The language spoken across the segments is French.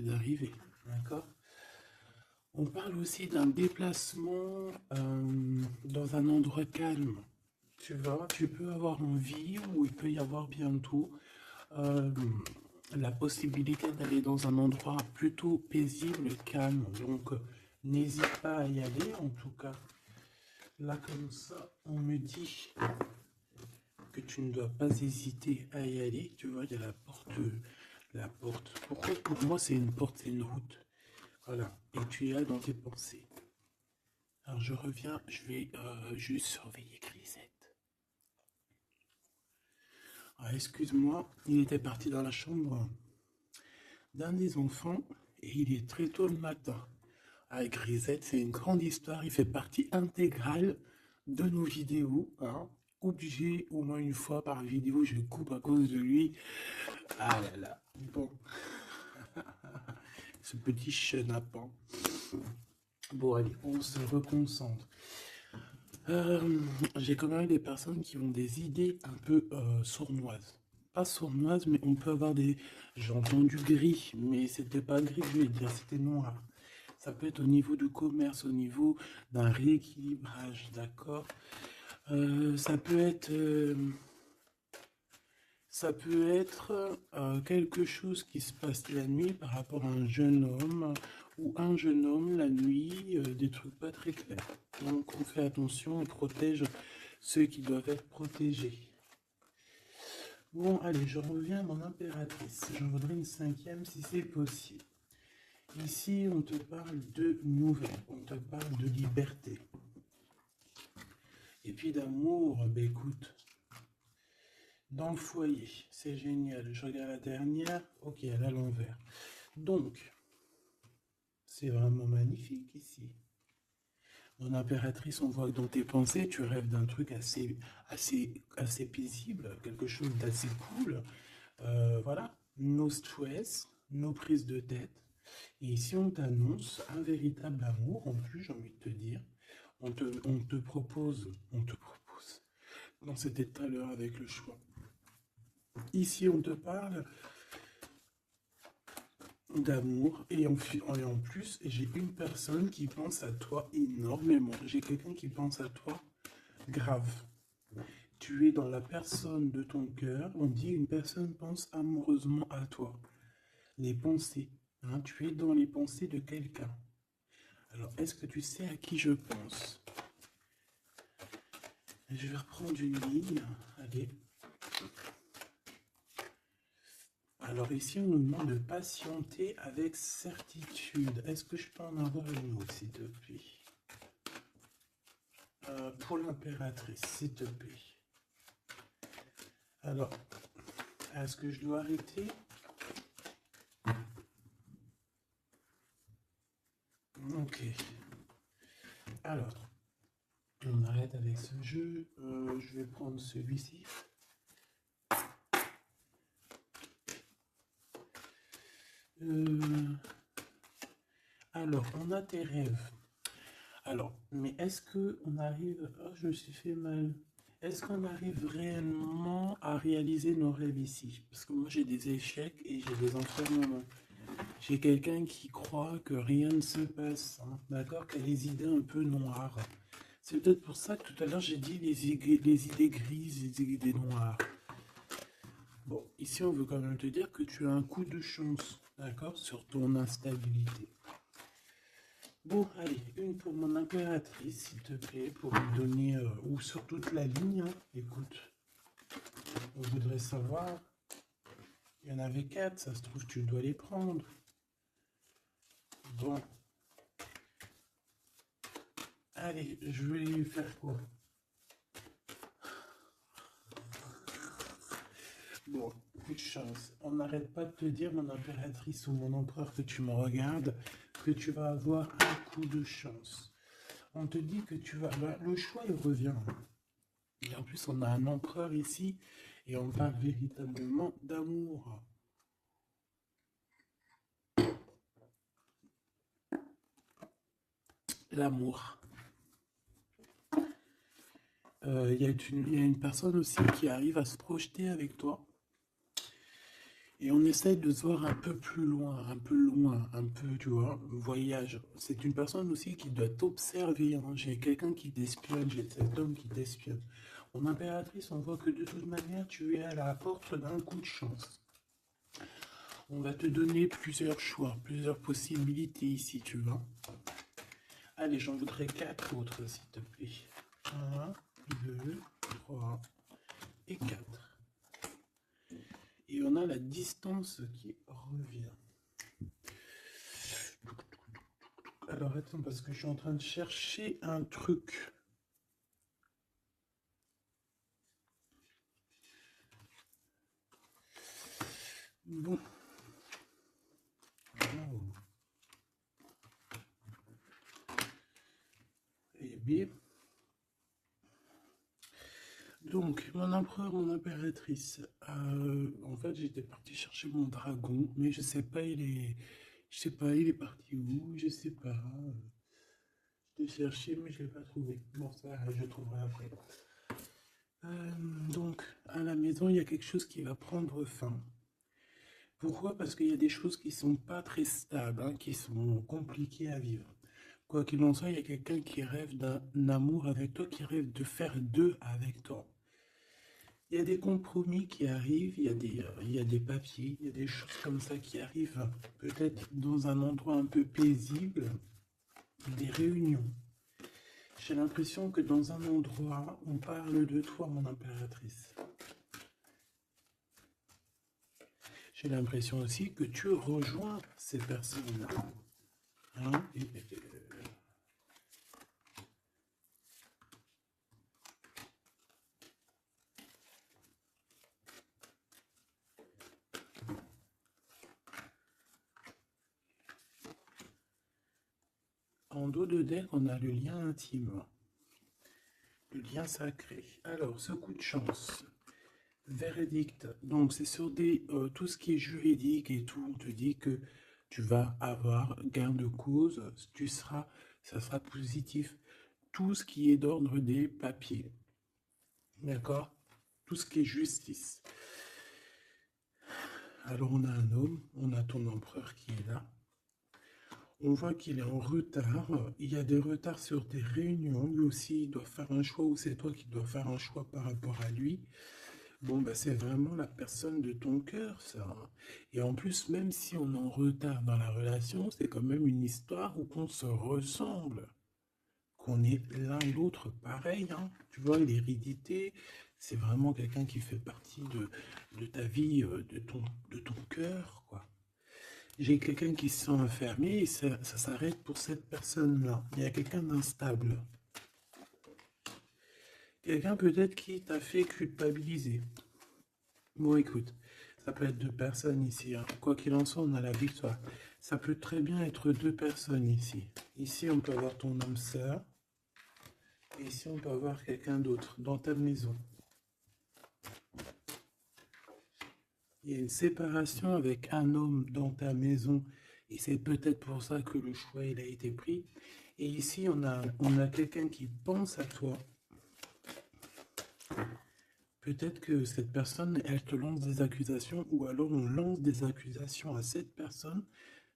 d'arriver, d'accord? On parle aussi d'un déplacement dans un endroit calme. Tu vois, tu peux avoir envie, ou il peut y avoir bientôt euh, la possibilité d'aller dans un endroit plutôt paisible, calme. Donc, n'hésite pas à y aller, en tout cas. Là, comme ça, on me dit que tu ne dois pas hésiter à y aller. Tu vois, il y a la porte. La porte. Pourquoi pour moi, c'est une porte, c'est une route. Voilà. Et tu y as dans tes pensées. Alors, je reviens, je vais juste surveiller Grisette. Ah, excuse-moi, il était parti dans la chambre d'un des enfants et il est très tôt le matin. Avec Grisette, c'est une grande histoire, il fait partie intégrale de nos vidéos. Hein. Obligé au moins une fois par vidéo, je coupe à cause de lui. Ah là là, bon, ce petit chenapan. Bon allez, on se reconcentre. J'ai quand même des personnes qui ont des idées un peu sournoises. Pas sournoises, mais on peut avoir des... J'ai entendu gris, mais c'était pas gris, je vais dire, c'était noir. Ça peut être au niveau du commerce, au niveau d'un rééquilibrage, d'accord. Ça peut être... quelque chose qui se passe la nuit par rapport à un jeune homme ou un jeune homme la nuit, des trucs pas très clairs. Donc on fait attention, on protège ceux qui doivent être protégés. Bon, allez, je reviens à mon impératrice. J'en voudrais une cinquième si c'est possible. Ici, on te parle de nouvelles, on te parle de liberté. Et puis d'amour, ben écoute, dans le foyer, c'est génial. Je regarde la dernière, ok, elle est à l'envers. Donc, c'est vraiment magnifique ici. Mon impératrice, on voit que dans tes pensées, tu rêves d'un truc assez paisible, quelque chose d'assez cool. Voilà, no stress, no prise de tête. Et ici, on t'annonce un véritable amour. En plus, j'ai envie de te dire, on te propose. Non, c'était tout à l'heure avec le choix. Ici, on te parle d'amour et en plus, j'ai une personne qui pense à toi énormément. J'ai quelqu'un qui pense à toi grave. Tu es dans la personne de ton cœur. On dit une personne pense amoureusement à toi. Les pensées. Hein, tu es dans les pensées de quelqu'un. Alors, est-ce que tu sais à qui je pense? Je vais reprendre une ligne. Allez. Alors ici, on nous demande de patienter avec certitude. Est-ce que je peux en avoir une autre, s'il te plaît? Pour l'impératrice, s'il te plaît. Alors, est-ce que je dois arrêter? Ok. Alors, on arrête avec ce jeu. Je vais prendre celui-ci. Alors, on a tes rêves. Alors, mais est-ce que on arrive... Oh, je me suis fait mal. Est-ce qu'on arrive réellement à réaliser nos rêves ici? Parce que moi, j'ai des échecs et j'ai des enfermements. J'ai quelqu'un qui croit que rien ne se passe, hein, d'accord? Qui a les idées un peu noires. C'est peut-être pour ça que tout à l'heure, j'ai dit les idées grises, les idées noires. Bon, ici, on veut quand même te dire que tu as un coup de chance, d'accord? Sur ton instabilité. Bon, allez, une pour mon impératrice, s'il te plaît, pour lui donner, ou sur toute la ligne, hein. Écoute, on voudrait savoir, il y en avait 4, ça se trouve, tu dois les prendre. Bon. Allez, je vais lui faire quoi? Bon, coup de chance. On n'arrête pas de te dire, mon impératrice ou mon empereur, que tu me regardes, que tu vas avoir un coup de chance. On te dit que tu vas... Bah, le choix, il revient. Et en plus, on a un empereur ici, et on parle véritablement d'amour. L'amour. Il y a une personne aussi qui arrive à se projeter avec toi. Et on essaye de se voir un peu plus loin, un peu loin, un peu, tu vois, voyage. C'est une personne aussi qui doit t'observer, hein. J'ai quelqu'un qui t'espionne, j'ai cet homme qui t'espionne. Mon impératrice, on voit que de toute manière, tu es à la porte d'un coup de chance. On va te donner plusieurs choix, plusieurs possibilités ici, tu vois. Allez, j'en voudrais 4 autres, s'il te plaît. Un, 2, 3 et 4. Et on a la distance qui revient. Alors attends, parce que je suis en train de chercher un truc. Bon. Oh. Eh bien. Donc, mon empereur, mon impératrice. En fait, j'étais parti chercher mon dragon, mais je sais pas, je sais pas, il est parti où, je sais pas. Je l'ai cherché, mais je l'ai pas trouvé. Bon, ça, je le trouverai après. Donc, à la maison, il y a quelque chose qui va prendre fin. Pourquoi? Parce qu'il y a des choses qui sont pas très stables, hein, qui sont compliquées à vivre. Quoi qu'il en soit, il y a quelqu'un qui rêve d'un amour avec toi, qui rêve de faire deux avec toi. Il y a des compromis qui arrivent, il y a des papiers, il y a des choses comme ça qui arrivent, peut-être dans un endroit un peu paisible, des réunions. J'ai l'impression que dans un endroit, on parle de toi, mon impératrice. J'ai l'impression aussi que tu rejoins ces personnes-là. Hein, en dos de deck, on a le lien intime, le lien sacré. Alors, ce coup de chance, verdict. Donc, c'est sur tout ce qui est juridique et tout. On te dit que tu vas avoir gain de cause, ça sera positif. Tout ce qui est d'ordre des papiers. D'accord? Tout ce qui est justice. Alors, on a un homme, on a ton empereur qui est là. On voit qu'il est en retard. Il y a des retards sur des réunions. Lui aussi, il doit faire un choix ou c'est toi qui dois faire un choix par rapport à lui. Bon, bah, c'est vraiment la personne de ton cœur, ça. Et en plus, même si on est en retard dans la relation, c'est quand même une histoire où on se ressemble, qu'on est l'un et l'autre pareil, hein. Tu vois, l'hérédité, c'est vraiment quelqu'un qui fait partie de ta vie, de ton cœur, quoi. J'ai quelqu'un qui se sent enfermé et ça s'arrête pour cette personne-là. Il y a quelqu'un d'instable. Quelqu'un peut-être qui t'a fait culpabiliser. Bon, écoute, ça peut être deux personnes ici, hein. Quoi qu'il en soit, on a la victoire. Ça peut très bien être deux personnes ici. Ici, on peut avoir ton âme sœur. Et ici, on peut avoir quelqu'un d'autre dans ta maison. Il y a une séparation avec un homme dans ta maison. Et c'est peut-être pour ça que le choix il a été pris. Et ici, on a quelqu'un qui pense à toi. Peut-être que cette personne, elle te lance des accusations, ou alors on lance des accusations à cette personne.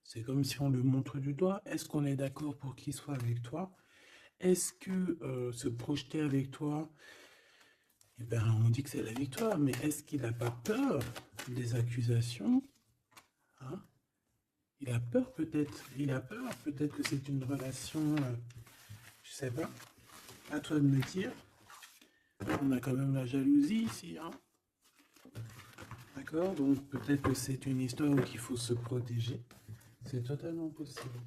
C'est comme si on le montre du doigt. Est-ce qu'on est d'accord pour qu'il soit avec toi? Est-ce que se projeter avec toi, eh ben, on dit que c'est la victoire, mais est-ce qu'il n'a pas peur des accusations, hein? Il a peur peut-être, il a peur peut-être que c'est une relation, je sais pas, à toi de me dire. On a quand même la jalousie ici, hein? D'accord? Donc peut-être que c'est une histoire où il faut se protéger. C'est totalement possible.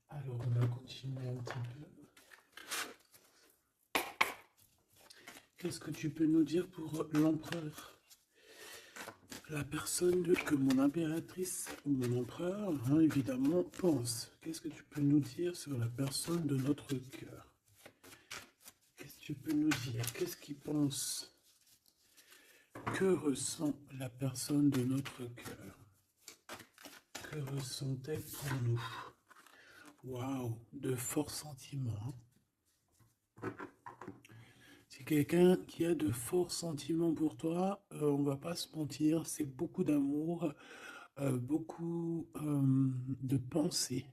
Alors on va continuer un petit peu. Qu'est-ce que tu peux nous dire pour l'empereur? La personne que mon impératrice ou mon empereur, hein, évidemment, pense. Qu'est-ce que tu peux nous dire sur la personne de notre cœur? Qu'est-ce que tu peux nous dire? Qu'est-ce qu'il pense? Que ressent la personne de notre cœur? Que ressent-elle pour nous? Waouh, de forts sentiments, hein. C'est quelqu'un qui a de forts sentiments pour toi, on va pas se mentir, c'est beaucoup d'amour, beaucoup de pensées.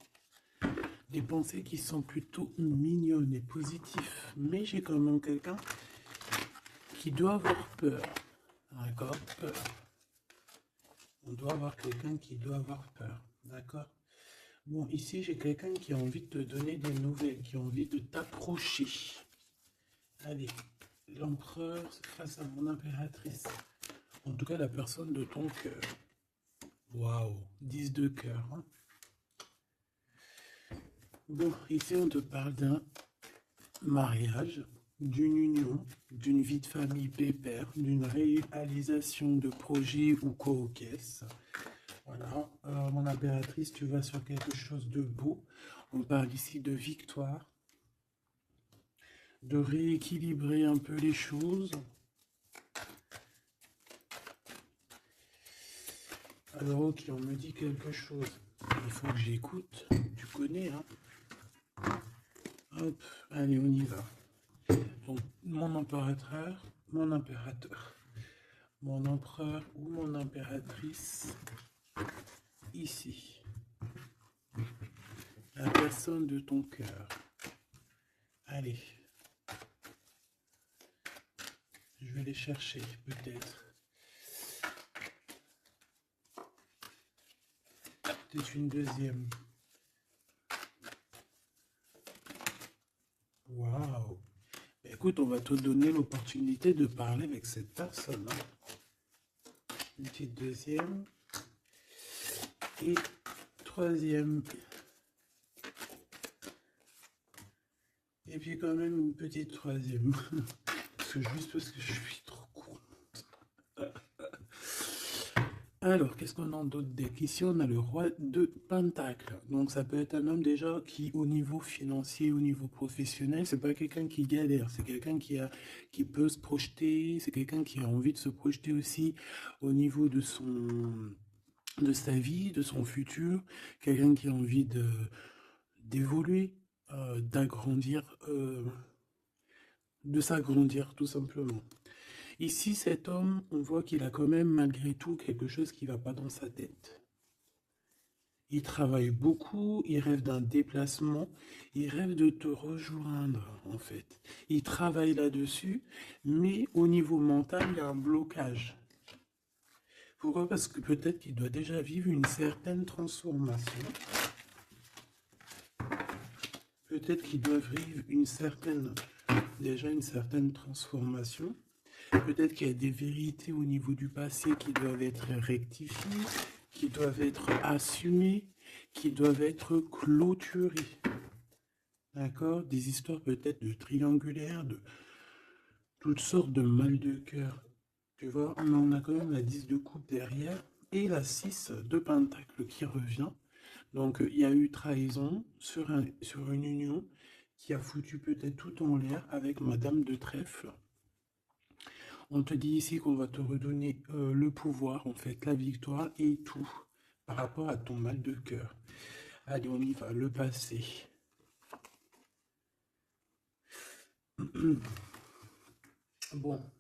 Des pensées qui sont plutôt mignonnes et positives. Mais j'ai quand même quelqu'un qui doit avoir peur. D'accord? Peur. On doit avoir quelqu'un qui doit avoir peur. D'accord? Bon, ici, j'ai quelqu'un qui a envie de te donner des nouvelles, qui a envie de t'approcher. Allez, l'empereur face à mon impératrice. En tout cas, la personne de ton cœur. Waouh, 10 de cœur. Hein. Bon, ici, on te parle d'un mariage, d'une union, d'une vie de famille pépère, d'une réalisation de projets ou co-caisse. Voilà, mon impératrice, tu vas sur quelque chose de beau. On parle ici de victoire, de rééquilibrer un peu les choses. Alors ok, on me dit quelque chose. Il faut que j'écoute. Tu connais, hein? Hop, allez, on y va. Donc, mon impérateur, mon impérateur, mon empereur ou mon impératrice, ici. La personne de ton cœur. Allez. Je vais les chercher, peut-être. Peut-être une deuxième. Waouh. Écoute, on va te donner l'opportunité de parler avec cette personne. Hein. Une petite deuxième. Et troisième. Et puis quand même une petite troisième. Juste parce que je suis trop court. Alors, qu'est-ce qu'on a d'autre deck? Ici, on a le roi de Pentacle. Donc, ça peut être un homme déjà qui, au niveau financier, au niveau professionnel, c'est pas quelqu'un qui galère. C'est quelqu'un qui peut se projeter. C'est quelqu'un qui a envie de se projeter aussi au niveau de sa vie, de son futur. Quelqu'un qui a envie d'évoluer, d'agrandir, de s'agrandir, tout simplement. Ici, cet homme, on voit qu'il a quand même malgré tout quelque chose qui ne va pas dans sa tête. Il travaille beaucoup, il rêve d'un déplacement, il rêve de te rejoindre en fait. Il travaille là-dessus, mais au niveau mental, il y a un blocage. Pourquoi? Parce que peut-être qu'il doit déjà vivre une certaine transformation. Peut-être qu'il doit vivre déjà une certaine transformation. Peut-être qu'il y a des vérités au niveau du passé qui doivent être rectifiées, qui doivent être assumées, qui doivent être clôturées. D'accord? Des histoires peut-être de triangulaires, de toutes sortes de mal de cœur. Tu vois, mais on a quand même la 10 de coupe derrière et la 6 de pentacle qui revient. Donc il y a eu trahison sur une union qui a foutu peut-être tout en l'air avec Madame de Trèfle. On te dit ici qu'on va te redonner le pouvoir, en fait, la victoire et tout par rapport à ton mal de cœur. Allez, on y va, le passé. Bon.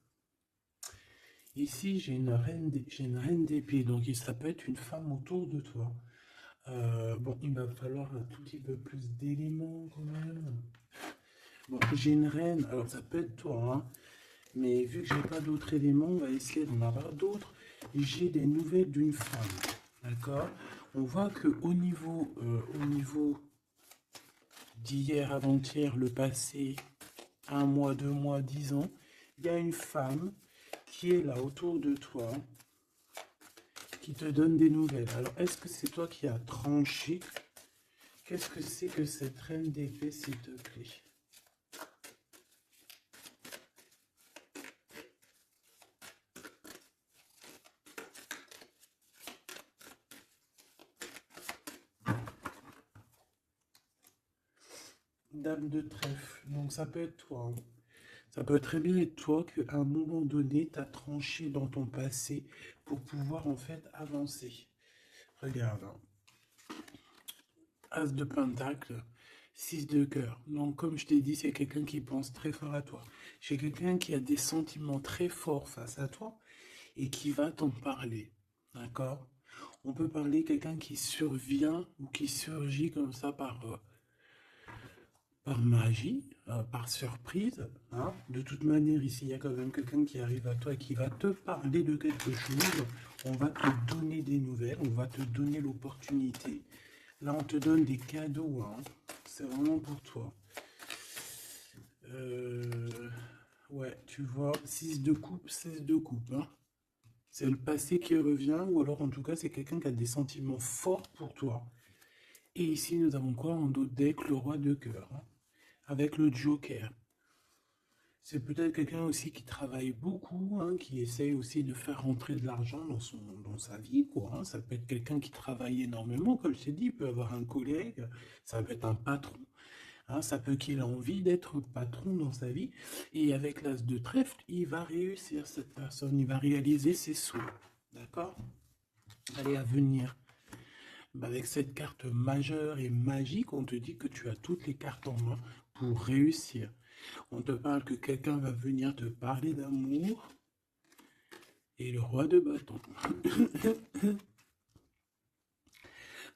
Ici, j'ai une reine d'épée, donc ça peut être une femme autour de toi. Bon, il va falloir un tout petit peu plus d'éléments quand même. Bon, j'ai une reine, alors ça peut être toi, hein. Mais vu que j'ai pas d'autres éléments, on va essayer d'en avoir d'autres. J'ai des nouvelles d'une femme, d'accord? On voit que au niveau d'hier, avant-hier, le passé, 1 mois, 2 mois, 10 ans, il y a une femme qui est là autour de toi, qui te donne des nouvelles. Alors, est-ce que c'est toi qui as tranché? Qu'est-ce que c'est que cette reine d'épée, s'il te plaît? Dame de trèfle, donc ça peut être toi. Hein. Ça peut très bien être toi qu'à un moment donné, tu as tranché dans ton passé pour pouvoir en fait avancer. Regarde, hein. As de pentacle, 6 de cœur. Donc, comme je t'ai dit, c'est quelqu'un qui pense très fort à toi. C'est quelqu'un qui a des sentiments très forts face à toi et qui va t'en parler. D'accord? On peut parler quelqu'un qui survient ou qui surgit comme ça par magie, par surprise. Hein. De toute manière, ici, il y a quand même quelqu'un qui arrive à toi et qui va te parler de quelque chose. On va te donner des nouvelles, on va te donner l'opportunité. Là, on te donne des cadeaux. Hein. C'est vraiment pour toi. Ouais, tu vois, 6 de coupe, 16 de coupe. Hein. C'est le passé qui revient, ou alors en tout cas, c'est quelqu'un qui a des sentiments forts pour toi. Et ici, nous avons quoi en dos de deck? Le roi de cœur. Hein. Avec le Joker. C'est peut-être quelqu'un aussi qui travaille beaucoup, hein, qui essaye aussi de faire rentrer de l'argent dans sa vie, quoi. Hein. Ça peut être quelqu'un qui travaille énormément, comme je t'ai dit, il peut avoir un collègue, ça peut être un patron, hein, ça peut qu'il ait envie d'être patron dans sa vie. Et avec l'as de trèfle, il va réussir, cette personne, il va réaliser ses souhaits. D'accord? Allez, à venir. Bah, avec cette carte majeure et magique, on te dit que tu as toutes les cartes en main pour réussir. On te parle que quelqu'un va venir te parler d'amour. Et le roi de bâton.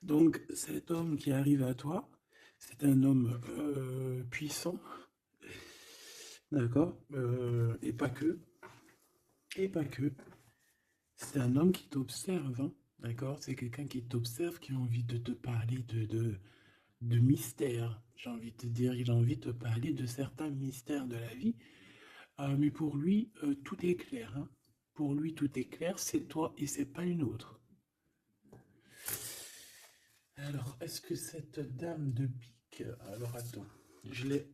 Donc cet homme qui arrive à toi, c'est un homme puissant. D'accord. Et pas que. Et pas que. C'est un homme qui t'observe. Hein. D'accord. C'est quelqu'un qui t'observe, qui a envie de te parler de mystères. J'ai envie de te dire, il a envie de te parler de certains mystères de la vie. Mais pour lui, tout est clair. Hein. Pour lui, tout est clair, c'est toi et c'est pas une autre. Alors, est-ce que cette dame de pique... Alors, attends, je l'ai...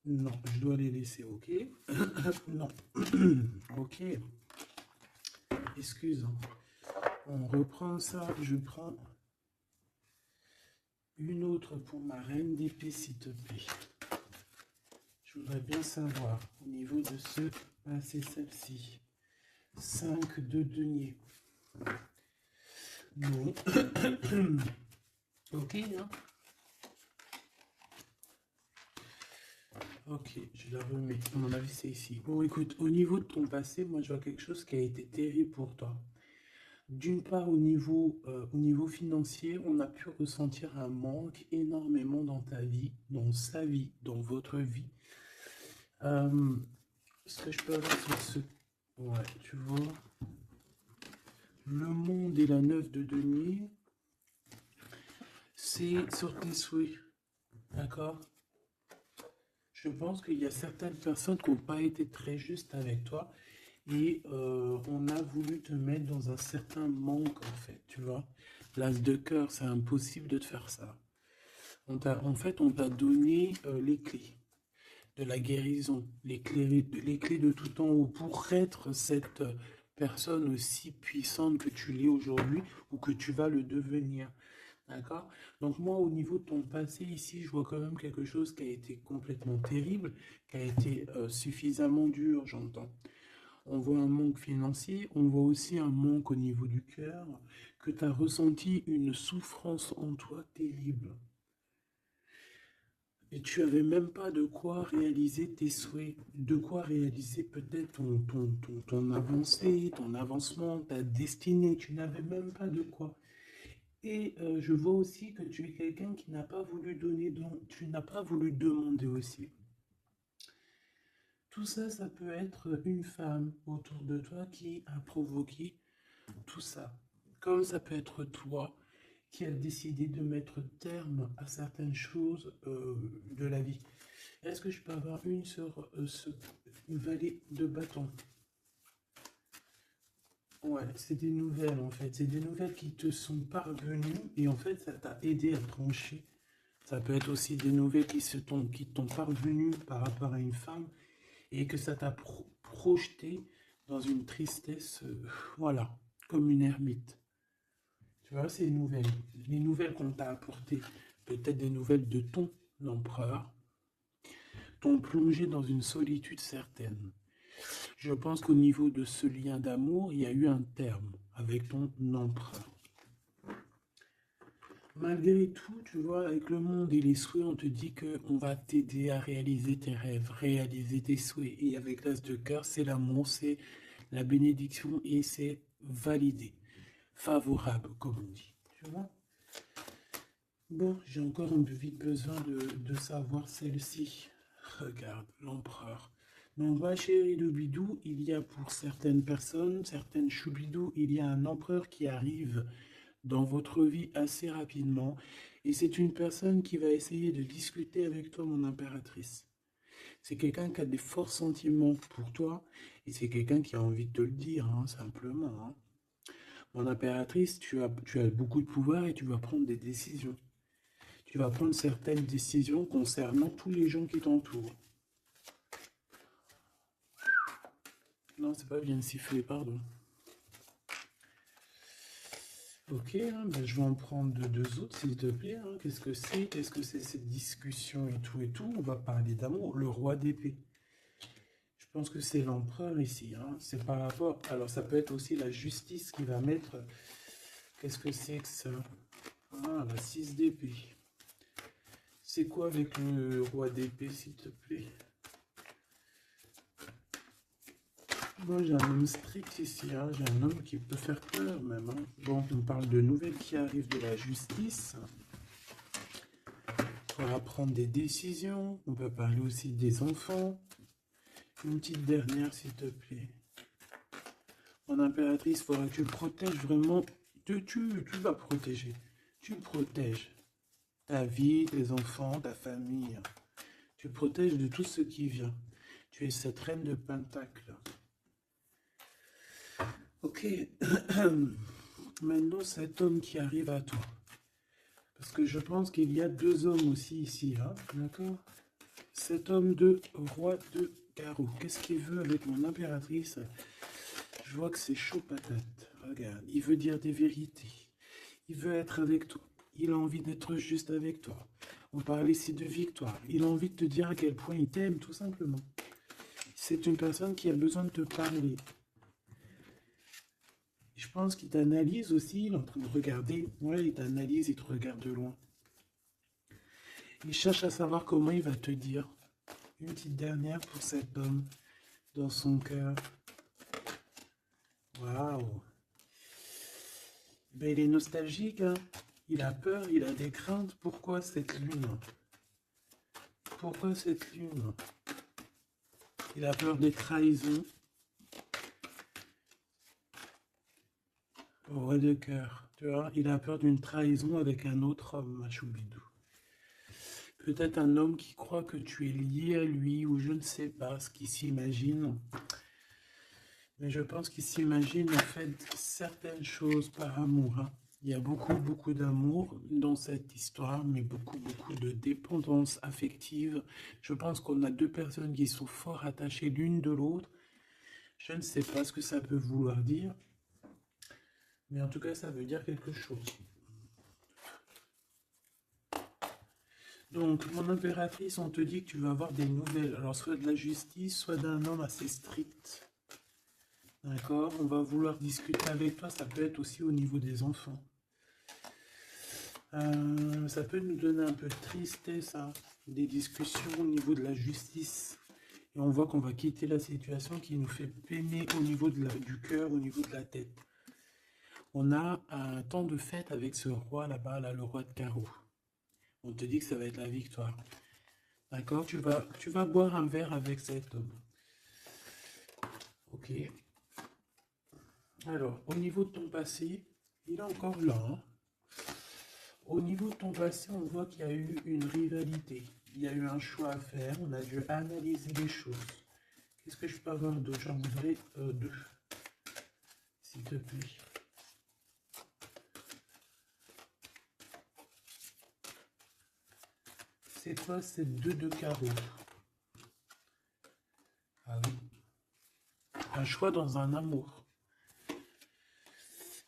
Non, je dois les laisser, ok. Non. Ok. Excuse. Hein. On reprend ça, je prends une autre pour ma reine d'épée, s'il te plaît. Je voudrais bien savoir, au niveau de ce... Ah, c'est celle-ci. 5 de denier. Non. Ok, hein. Ok, je la remets. À mon avis, c'est ici. Bon, écoute, au niveau de ton passé, moi, je vois quelque chose qui a été terrible pour toi. D'une part, au niveau financier, on a pu ressentir un manque énormément dans ta vie, dans sa vie, dans votre vie. Ce que je peux avoir sur ce... Ouais, tu vois. Le monde et la 9 de denier, c'est sur tes souhaits. D'accord? Je pense qu'il y a certaines personnes qui n'ont pas été très justes avec toi et on a voulu te mettre dans un certain manque en fait, tu vois. L'as de cœur, c'est impossible de te faire ça. En fait, on t'a donné les clés de la guérison, les clés de tout en haut pour être cette personne aussi puissante que tu l'es aujourd'hui ou que tu vas le devenir. D'accord? Donc moi, au niveau de ton passé ici, je vois quand même quelque chose qui a été complètement terrible, qui a été suffisamment dur, j'entends. On voit un manque financier, on voit aussi un manque au niveau du cœur, que tu as ressenti une souffrance en toi terrible. Et tu avais même pas de quoi réaliser tes souhaits, de quoi réaliser peut-être ton avancée, ton avancement, ta destinée, tu n'avais même pas de quoi. Et je vois aussi que tu es quelqu'un qui n'a pas voulu donner, donc tu n'as pas voulu demander aussi. Tout ça, ça peut être une femme autour de toi qui a provoqué tout ça. Comme ça peut être toi qui a décidé de mettre terme à certaines choses de la vie. Est-ce que je peux avoir une sur ce valet de bâton? Ouais, c'est des nouvelles en fait. C'est des nouvelles qui te sont parvenues et en fait, ça t'a aidé à trancher. Ça peut être aussi des nouvelles qui t'ont parvenues par rapport à une femme et que ça t'a projeté dans une tristesse, voilà, comme une ermite. Tu vois, ces nouvelles, les nouvelles qu'on t'a apportées, peut-être des nouvelles de ton empereur, t'ont plongé dans une solitude certaine. Je pense qu'au niveau de ce lien d'amour, il y a eu un terme avec ton empereur. malgré tout, tu vois, avec le monde et les souhaits, on te dit que on va t'aider à réaliser tes rêves, réaliser tes souhaits. Et avec l'as de cœur, c'est l'amour, c'est la bénédiction et c'est validé, favorable, comme on dit. Tu vois? Bon, j'ai encore un peu vite besoin de savoir celle-ci. Regarde, l'empereur. Donc, ma chérie de Bidou, il y a pour certaines personnes, certaines choubidou, il y a un empereur qui arrive dans votre vie assez rapidement. Et c'est une personne qui va essayer de discuter avec toi, mon impératrice. C'est quelqu'un qui a des forts sentiments pour toi. Et c'est quelqu'un qui a envie de te le dire, hein, simplement. Hein. Mon impératrice, tu as beaucoup de pouvoir et tu vas prendre des décisions. Tu vas prendre certaines décisions concernant tous les gens qui t'entourent. Non, c'est pas bien sifflé, pardon. Ok, hein, ben, je vais en prendre deux autres, s'il te plaît. Hein. Qu'est-ce que c'est? Qu'est-ce que c'est cette discussion et tout et tout? On va parler d'amour. Le roi d'épée. Je pense que c'est l'empereur ici. Hein. C'est par rapport... Alors, ça peut être aussi la justice qui va mettre... Qu'est-ce que c'est que ça? Ah, la 6 d'épée. C'est quoi avec le roi d'épée, s'il te plaît? Moi, j'ai un homme strict ici, hein. J'ai un homme qui peut faire peur même. Hein. Bon, on parle de nouvelles qui arrivent de la justice. On va prendre des décisions. On peut parler aussi des enfants. Une petite dernière, s'il te plaît. Mon impératrice, il faudra que tu le protèges vraiment. Tu vas protéger. Tu protèges ta vie, tes enfants, ta famille. Tu protèges de tout ce qui vient. Tu es cette reine de Pentacle. Ok. Maintenant, cet homme qui arrive à toi. Parce que je pense qu'il y a deux hommes aussi ici, hein, d'accord? Cet homme de roi de carreau. Qu'est-ce qu'il veut avec mon impératrice? Je vois que c'est chaud patate. Regarde, il veut dire des vérités. Il veut être avec toi. Il a envie d'être juste avec toi. On parle ici de victoire. Il a envie de te dire à quel point il t'aime, tout simplement. C'est une personne qui a besoin de te parler. Je pense qu'il t'analyse aussi, il est en train de regarder. Ouais, il t'analyse, il te regarde de loin. Il cherche à savoir comment il va te dire. Une petite dernière pour cet homme dans son cœur. Waouh! Ben, il est nostalgique, hein? Il a peur, il a des craintes. Pourquoi cette lune? Pourquoi cette lune? Il a peur des trahisons. Roi de cœur, tu vois, il a peur d'une trahison avec un autre homme, Machoubidou. Peut-être un homme qui croit que tu es lié à lui, ou je ne sais pas ce qu'il s'imagine. Mais je pense qu'il s'imagine en fait certaines choses par amour. Hein. Il y a beaucoup d'amour dans cette histoire, mais beaucoup de dépendance affective. Je pense qu'on a deux personnes qui sont fort attachées l'une de l'autre. Je ne sais pas ce que ça peut vouloir dire, mais en tout cas, ça veut dire quelque chose. Donc, mon impératrice, on te dit que tu vas avoir des nouvelles. Alors, soit de la justice, soit d'un homme assez strict. D'accord? On va vouloir discuter avec toi. Ça peut être aussi au niveau des enfants. Ça peut nous donner un peu de tristesse, hein, des discussions au niveau de la justice. Et on voit qu'on va quitter la situation qui nous fait peiner au niveau du cœur, au niveau de la tête. On a un temps de fête avec ce roi là-bas, là, le roi de carreau. On te dit que ça va être la victoire. D'accord? Tu vas boire un verre avec cet homme. Ok. Alors, au niveau de ton passé, il est encore là. Hein. Au niveau de ton passé, on voit qu'il y a eu une rivalité. Il y a eu un choix à faire. On a dû analyser les choses. Qu'est-ce que je peux avoir d'autre? J'en voudrais deux. S'il te plaît. C'est quoi ces deux de carreau? Ah oui. Un choix dans un amour.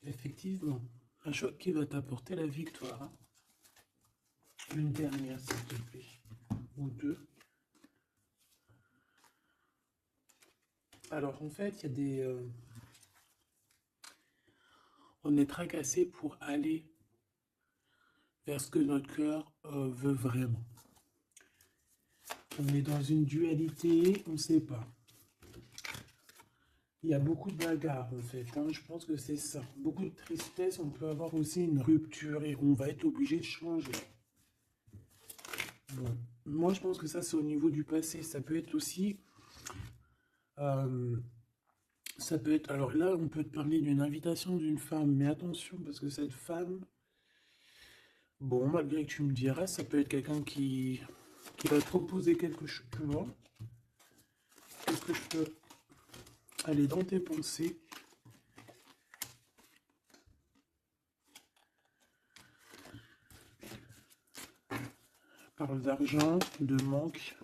Effectivement. Un choix qui va t'apporter la victoire. Hein. Une dernière, s'il te plaît. Ou deux. Alors, en fait, il y a des... on est tracassé pour aller vers ce que notre cœur veut vraiment. On est dans une dualité, on ne sait pas. Il y a beaucoup de bagarres en fait, hein. Je pense que c'est ça. Beaucoup de tristesse, on peut avoir aussi une rupture et on va être obligé de changer. Bon, moi je pense que ça c'est au niveau du passé. Ça peut être aussi, euh, ça peut être, alors là on peut te parler d'une invitation d'une femme, mais attention parce que cette femme, bon malgré que tu me diras, ça peut être quelqu'un qui va te proposer quelque chose, tu vois. Qu'est-ce que je peux aller dans tes pensées? Parle d'argent, de manque.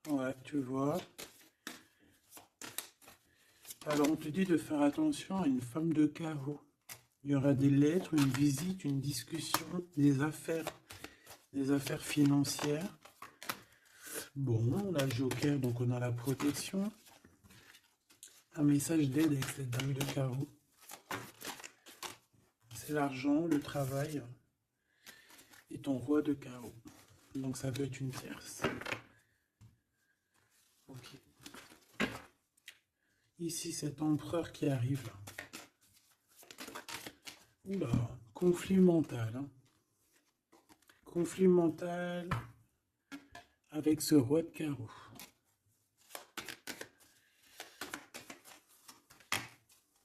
Ouais, tu vois. Alors on te dit de faire attention à une femme de carreau. Il y aura des lettres, une visite, une discussion, des affaires financières. Bon, on a le joker, donc on a la protection. Un message d'aide avec cette dame de carreau. C'est l'argent, le travail et ton roi de carreau. Donc ça peut être une tierce. Ok. Ici, cet empereur qui arrive là. Oula, conflit mental. Hein. Conflit mental avec ce roi de carreau.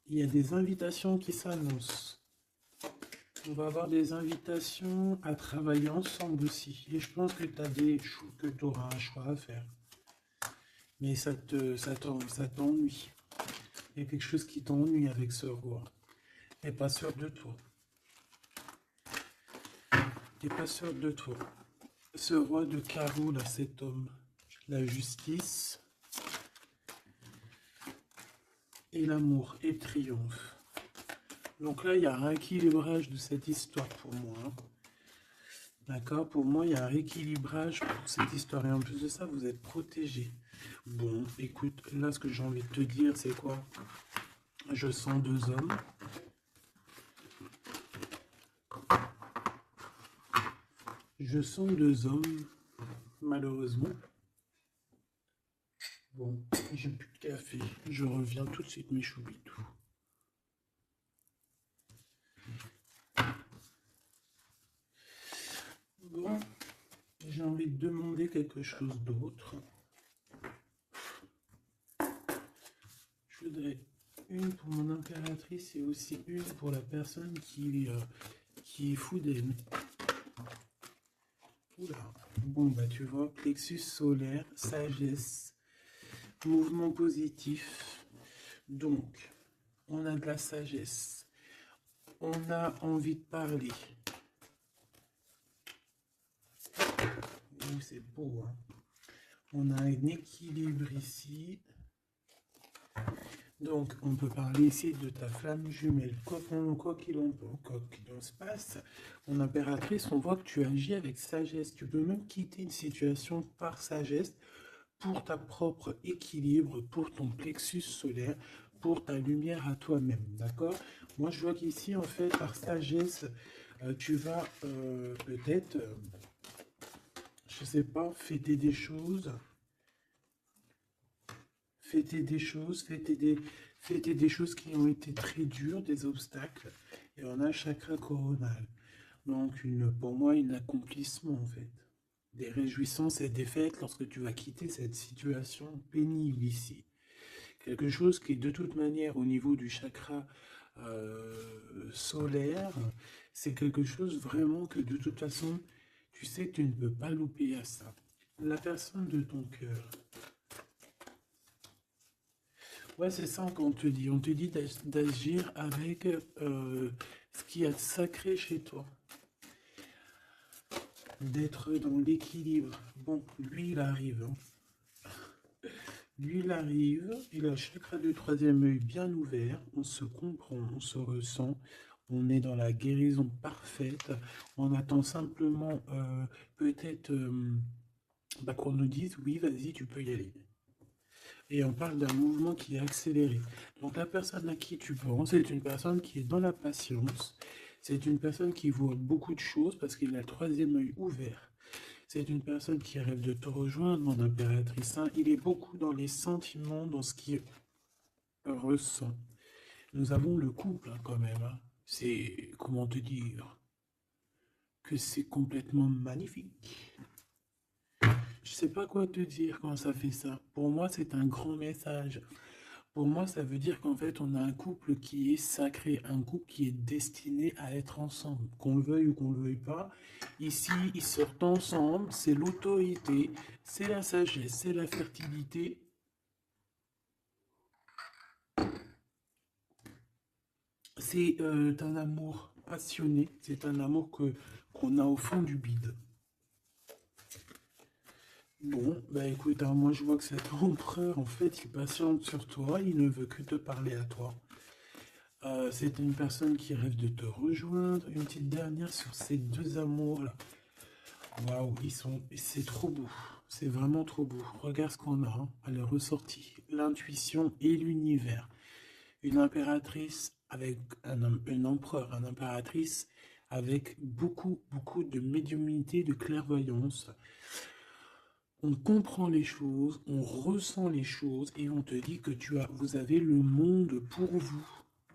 Il y a des invitations qui s'annoncent. On va avoir des invitations à travailler ensemble aussi. Et je pense que tu auras un choix à faire. Mais ça t'ennuie. Il y a quelque chose qui t'ennuie avec ce roi. T'es pas sûr de toi. T'es pas sûr de toi. Ce roi de carreau, là, cet homme. La justice et l'amour et le triomphe. Donc là, il y a un rééquilibrage de cette histoire pour moi. Hein. D'accord? Pour moi, il y a un rééquilibrage pour cette histoire. Et en plus de ça, vous êtes protégés. Bon, écoute, là, ce que j'ai envie de te dire, c'est quoi? Je sens deux hommes. Je sens deux hommes, malheureusement. Bon, j'ai plus de café. Je reviens tout de suite, mes choubitous. Bon, j'ai envie de demander quelque chose d'autre. Je voudrais une pour mon impératrice et aussi une pour la personne qui est foudaine. Oula. Bon, bah tu vois, plexus solaire, sagesse, mouvement positif. Donc, on a de la sagesse. On a envie de parler. Oh, c'est beau, hein. On a un équilibre ici. Donc, on peut parler ici de ta flamme jumelle. Quoi qu'il en se passe, mon impératrice, on voit que tu agis avec sagesse. Tu peux même quitter une situation par sagesse pour ta propre équilibre, pour ton plexus solaire, pour ta lumière à toi-même. D'accord? Moi, je vois qu'ici, en fait, par sagesse, tu vas peut-être, je sais pas, fêter des choses fêter des choses qui ont été très dures, des obstacles, et on a un chakra coronal. Donc, pour moi, un accomplissement, en fait. Des réjouissances et des fêtes lorsque tu vas quitter cette situation pénible ici. Quelque chose qui, de toute manière, au niveau du chakra solaire, c'est quelque chose vraiment que, de toute façon, tu sais que tu ne peux pas louper à ça. La personne de ton cœur. Ouais, c'est ça qu'on te dit. On te dit d'agir avec ce qui est sacré chez toi. D'être dans l'équilibre. Bon, lui, il arrive. Hein. Lui, il arrive. Il a le chakra du troisième œil bien ouvert. On se comprend, on se ressent. On est dans la guérison parfaite. On attend simplement peut-être qu'on nous dise, oui, vas-y, tu peux y aller. Et on parle d'un mouvement qui est accéléré. Donc la personne à qui tu penses est une personne qui est dans la patience. C'est une personne qui voit beaucoup de choses parce qu'il a le troisième œil ouvert. C'est une personne qui rêve de te rejoindre, mon impératrice, hein. Il est beaucoup dans les sentiments, dans ce qu'il ressent. Nous avons le couple, hein, quand même, hein. C'est, comment te dire, que c'est complètement magnifique. Je sais pas quoi te dire quand ça fait ça. Pour moi, c'est un grand message. Pour moi, ça veut dire qu'en fait, on a un couple qui est sacré, un couple qui est destiné à être ensemble. Qu'on le veuille ou qu'on le veuille pas, ici, ils sortent ensemble, c'est l'autorité, c'est la sagesse, c'est la fertilité. C'est un amour passionné, c'est un amour qu'on a au fond du bide. Bon, bah écoute, hein, moi je vois que cet empereur, en fait, il patiente sur toi, il ne veut que te parler à toi. C'est une personne qui rêve de te rejoindre. Une petite dernière sur ces deux amours-là. Waouh, c'est trop beau. C'est vraiment trop beau. Regarde ce qu'on a, hein, à la ressortie. L'intuition et l'univers. Une impératrice avec un empereur, une impératrice avec beaucoup de médiumnité, de clairvoyance. On comprend les choses, on ressent les choses et on te dit que vous avez le monde pour vous.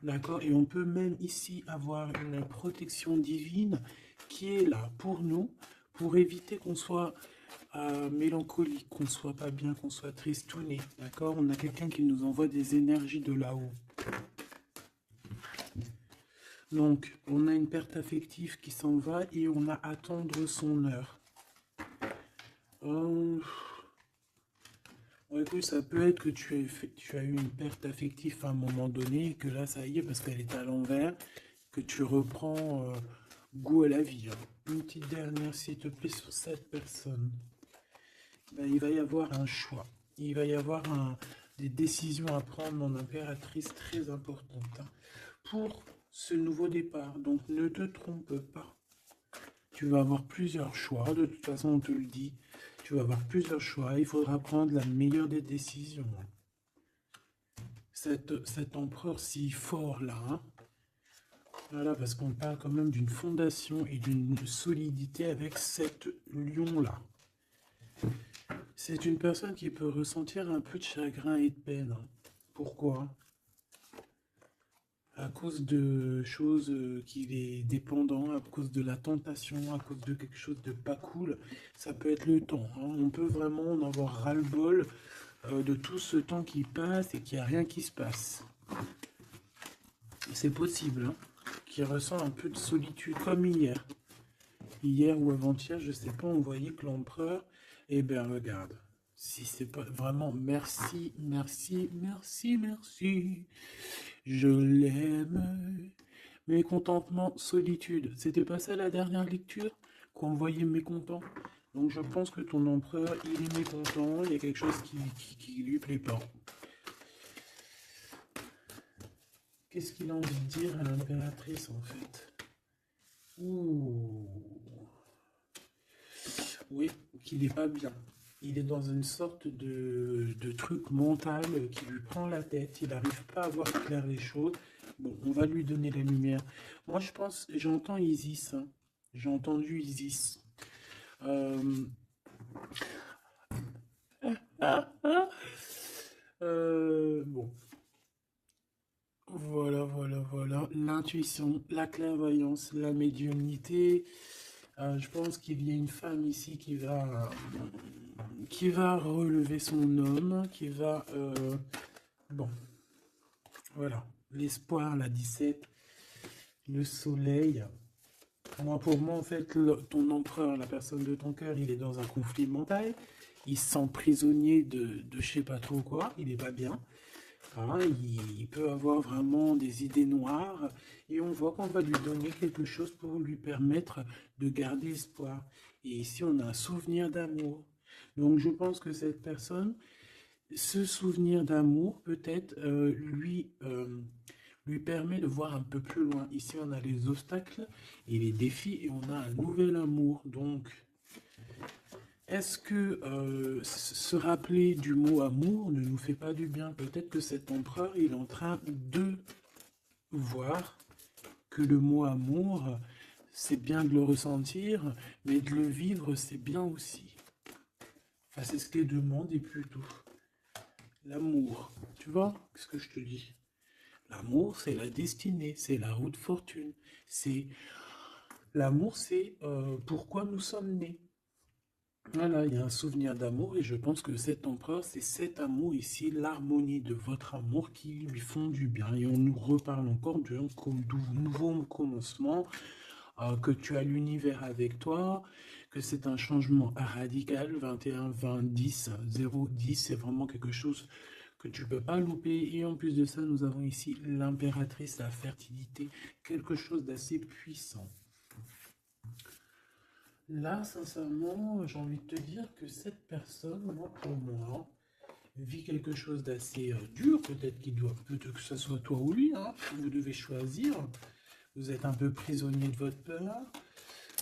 D'accord? Et on peut même ici avoir une protection divine qui est là pour nous, pour éviter qu'on soit mélancolique, qu'on soit pas bien, qu'on soit tristouné. D'accord? On a quelqu'un qui nous envoie des énergies de là-haut. Donc, on a une perte affective qui s'en va et on a à attendre son heure. Ouais, écoute, ça peut être que tu as eu une perte affective à un moment donné et que là, ça y est, parce qu'elle est à l'envers, que tu reprends goût à la vie, hein. Une petite dernière, s'il te plaît, sur cette personne. Ben, il va y avoir un choix. Il va y avoir des décisions à prendre, mon impératrice, très importantes, hein, pour ce nouveau départ. Donc, ne te trompe pas. Tu vas avoir plusieurs choix, de toute façon, on te le dit. Tu vas avoir plusieurs choix, il faudra prendre la meilleure des décisions. Cet empereur si fort là, hein. Voilà, parce qu'on parle quand même d'une fondation et d'une solidité avec cet lion-là. C'est une personne qui peut ressentir un peu de chagrin et de peine, hein. Pourquoi? À cause de choses qu'il est dépendant, à cause de la tentation, à cause de quelque chose de pas cool. Ça peut être le temps, hein. On peut vraiment en avoir ras-le-bol de tout ce temps qui passe et qu'il n'y a rien qui se passe. C'est possible, hein, qu'il ressent un peu de solitude, comme hier. Hier ou avant-hier, je sais pas, on voyait que l'empereur, eh bien regarde, si c'est pas vraiment merci, merci, merci, merci, je l'aime. Mécontentement, solitude. C'était pas ça la dernière lecture qu'on voyait mécontent. Donc je pense que ton empereur, il est mécontent, il y a quelque chose qui lui plaît pas. Qu'est-ce qu'il a envie de dire à l'impératrice en fait? Ouh. Oui, qu'il est pas bien. Il est dans une sorte de truc mental qui lui prend la tête. Il n'arrive pas à voir clair les choses. Bon, on va lui donner la lumière. Moi, je pense, j'entends Isis, hein. J'ai entendu Isis. Euh, bon, voilà. L'intuition, la clairvoyance, la médiumnité. Je pense qu'il y a une femme ici qui va relever son homme, qui va... bon, voilà. L'espoir, la 17, le soleil. Pour moi, en fait, ton empereur, la personne de ton cœur, il est dans un conflit mental. Il se sent prisonnier de je sais pas trop quoi. Il n'est pas bien. Hein, il peut avoir vraiment des idées noires. Et on voit qu'on va lui donner quelque chose pour lui permettre de garder espoir. Et ici, on a un souvenir d'amour. Donc, je pense que cette personne, ce souvenir d'amour, peut-être, lui permet de voir un peu plus loin. Ici, on a les obstacles et les défis et on a un nouvel amour. Donc, est-ce que se rappeler du mot amour ne nous fait pas du bien? Peut-être que cet empereur, il est en train de voir que le mot amour, c'est bien de le ressentir, mais de le vivre, c'est bien aussi. Enfin, c'est ce que les deux mondes et plutôt. L'amour, tu vois ce que je te dis? L'amour, c'est la destinée, c'est la route fortune. C'est L'amour, c'est pourquoi nous sommes nés. Voilà, il y a un souvenir d'amour et je pense que cet empereur, c'est cet amour ici, l'harmonie de votre amour qui lui font du bien. Et on nous reparle encore d'un nouveau commencement, que tu as l'univers avec toi, que c'est un changement radical, 21, 20, 10, 0, 10, c'est vraiment quelque chose que tu ne peux pas louper. Et en plus de ça, nous avons ici l'impératrice, la fertilité, quelque chose d'assez puissant. Là, sincèrement, j'ai envie de te dire que cette personne, moi, pour moi, vit quelque chose d'assez dur. Peut-être que ce soit toi ou lui, hein. Vous devez choisir. Vous êtes un peu prisonnier de votre peur.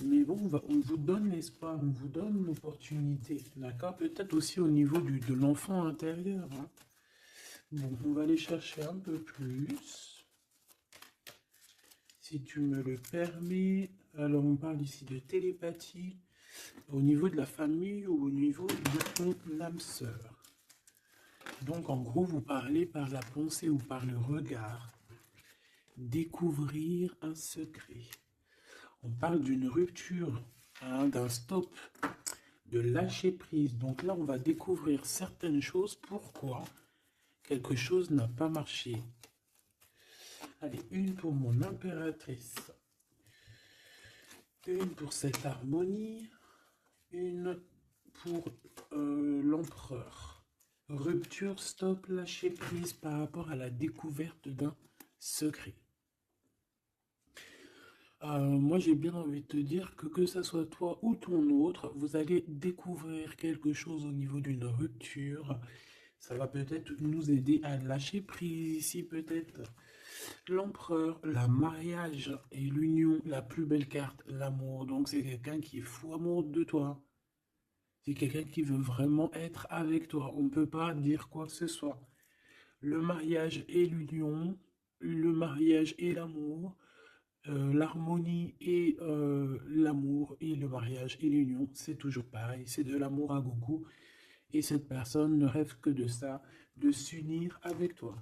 Mais bon, on vous donne l'espoir, on vous donne l'opportunité. D'accord? Peut-être aussi au niveau de l'enfant intérieur, hein. Bon, on va aller chercher un peu plus. Si tu me le permets. Alors, on parle ici de télépathie au niveau de la famille ou au niveau de ton âme sœur. Donc, en gros, vous parlez par la pensée ou par le regard. Découvrir un secret. On parle d'une rupture, hein, d'un stop, de lâcher prise. Donc là, on va découvrir certaines choses. Pourquoi quelque chose n'a pas marché. Allez, une pour mon impératrice. Une pour cette harmonie. Une pour l'empereur. Rupture, stop, lâcher prise par rapport à la découverte d'un secret. Moi, j'ai bien envie de te dire que ça soit toi ou ton autre, vous allez découvrir quelque chose au niveau d'une rupture. Ça va peut-être nous aider à lâcher prise ici, peut-être. L'empereur, la mariage et l'union, la plus belle carte, l'amour. Donc, c'est quelqu'un qui est fou amoureux de toi. C'est quelqu'un qui veut vraiment être avec toi. On ne peut pas dire quoi que ce soit. Le mariage et l'union, le mariage et l'amour, l'harmonie et l'amour et le mariage et l'union, c'est toujours pareil. C'est de l'amour à gogo. Et cette personne ne rêve que de ça, de s'unir avec toi.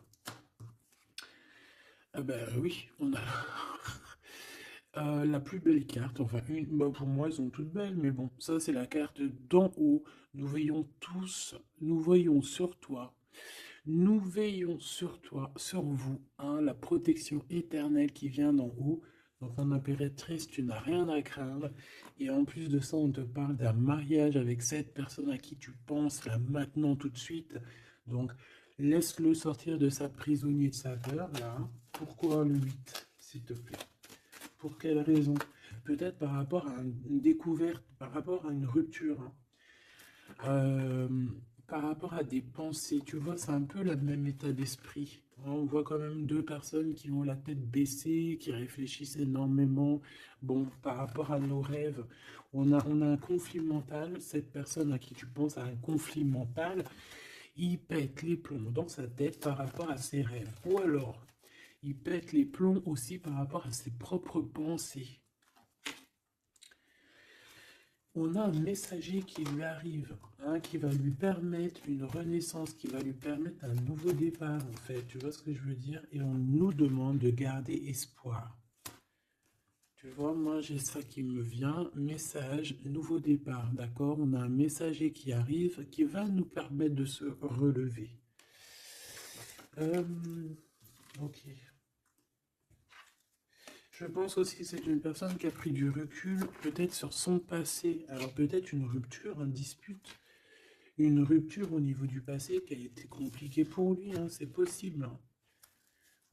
Ah ben oui, on a la plus belle carte. Enfin, pour moi, elles sont toutes belles, mais bon, ça c'est la carte d'en haut. Nous veillons tous, nous voyons sur toi. Nous veillons sur toi, sur vous, hein, la protection éternelle qui vient d'en haut. Donc, en impératrice, tu n'as rien à craindre. Et en plus de ça, on te parle d'un mariage avec cette personne à qui tu penses là maintenant, tout de suite. Donc, laisse-le sortir de sa prisonnier de sa peur, là. Pourquoi le 8, s'il te plaît? Pour quelle raison? Peut-être par rapport à une découverte, par rapport à une rupture, hein. Euh, Par rapport à des pensées, tu vois, c'est un peu le même état d'esprit. On voit quand même deux personnes qui ont la tête baissée, qui réfléchissent énormément. Bon, par rapport à nos rêves, on a un conflit mental. Cette personne à qui tu penses a un conflit mental. Il pète les plombs dans sa tête par rapport à ses rêves. Ou alors, il pète les plombs aussi par rapport à ses propres pensées. On a un messager qui lui arrive, hein, qui va lui permettre une renaissance, qui va lui permettre un nouveau départ, en fait. Tu vois ce que je veux dire? Et on nous demande de garder espoir. Tu vois, moi, j'ai ça qui me vient. Message, nouveau départ, d'accord? On a un messager qui arrive, qui va nous permettre de se relever. Ok. Je pense aussi que c'est une personne qui a pris du recul, peut-être sur son passé. Alors peut-être une rupture, une dispute, une rupture au niveau du passé qui a été compliquée pour lui, hein, c'est possible, hein.